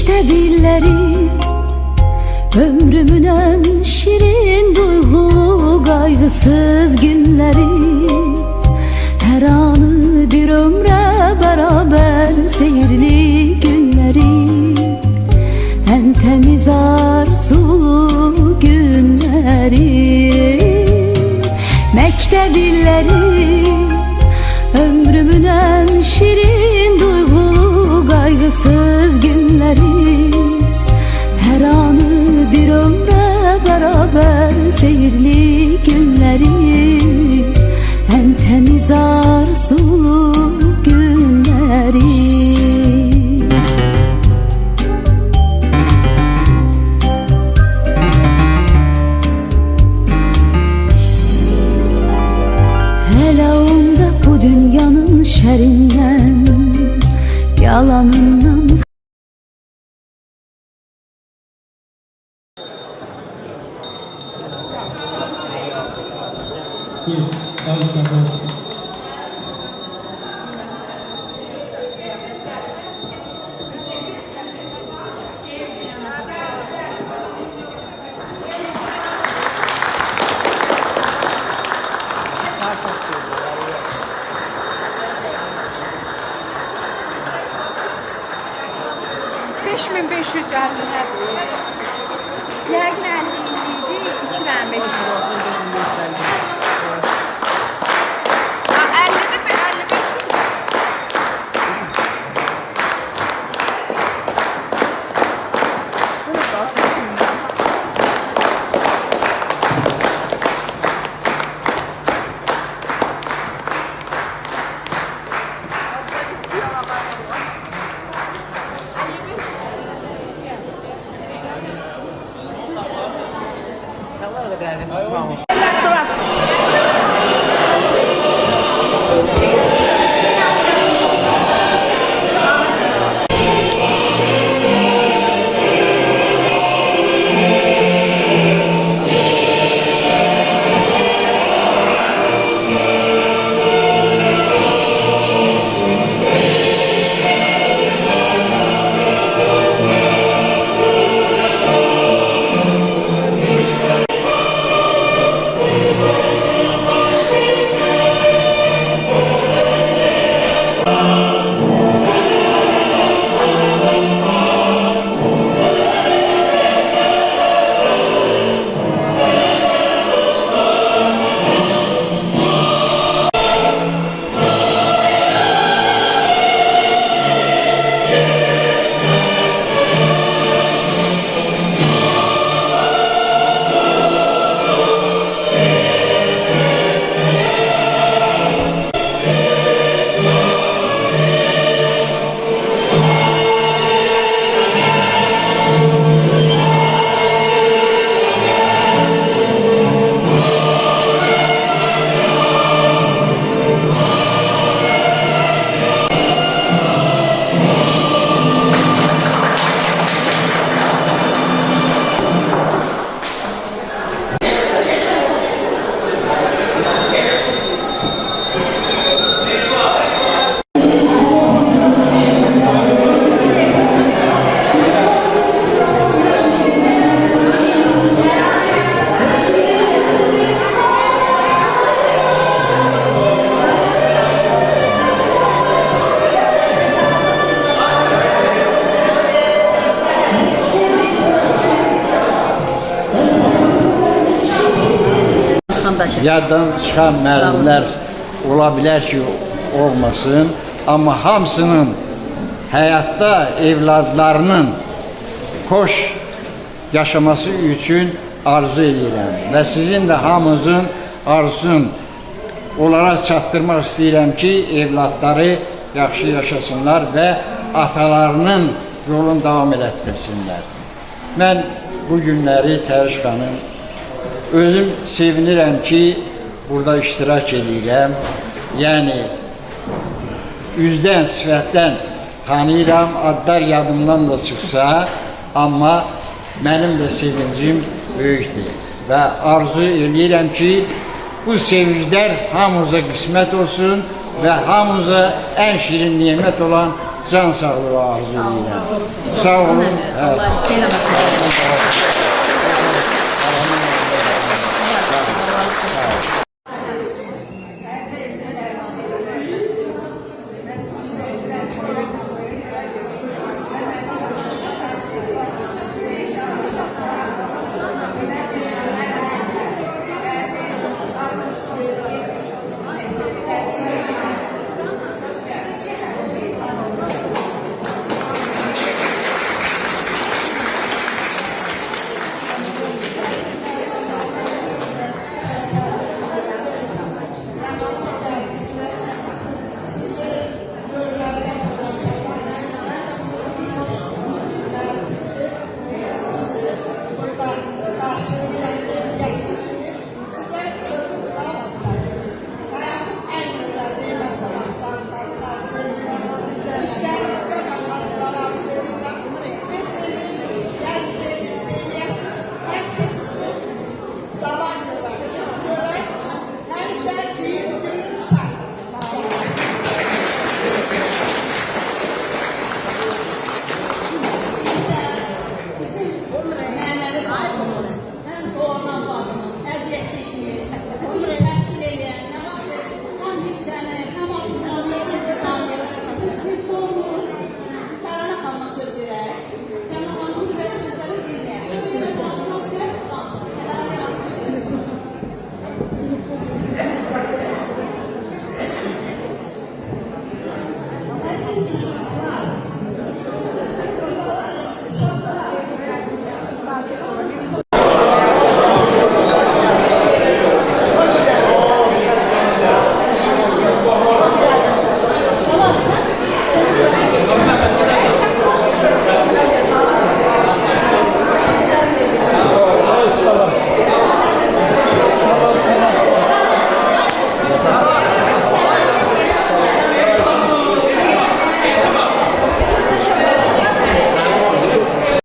Mekte dilleri ömrümün en şirin duygulu kaygısız günleri, her anı bir ömre beraber seyirli günleri, en temiz arzulu günleri. Mekte dilleri ömrümün en şirin duygulu kaygısız günleri, her anı bir ömre beraber seyirli günleri, en temiz arzulu günleri. Hele onda bu dünyanın şerinden, yalanından. Yəqin 50 idi, 2 dənə 5 oldu. 50'dir, 55. Bu da qalsın kimdə? Yaddan çıxan müəllimlər ola bilər ki, olmasın, amma hamısının həyatda evladlarının xoş yaşaması üçün arzu edirəm və sizin də hamınızın arzusunu onlara çatdırmaq istəyirəm ki, evladları yaxşı yaşasınlar və atalarının yolunu davam elətdirsinlər. Mən bu günləri Təriş xanım özüm sevinirəm ki, burada iştirak edirəm. Yəni, üzdən, sifətdən tanıyıram, adlar yadımdan da çıxsa, amma mənim də sevincim böyükdür. Və arzu edirəm ki, bu sevinclər hamımıza qismət olsun və hamımıza ən şirin nimət olan can sağlığı arzu edirəm. Sağ olun. Allah şey eləməsin.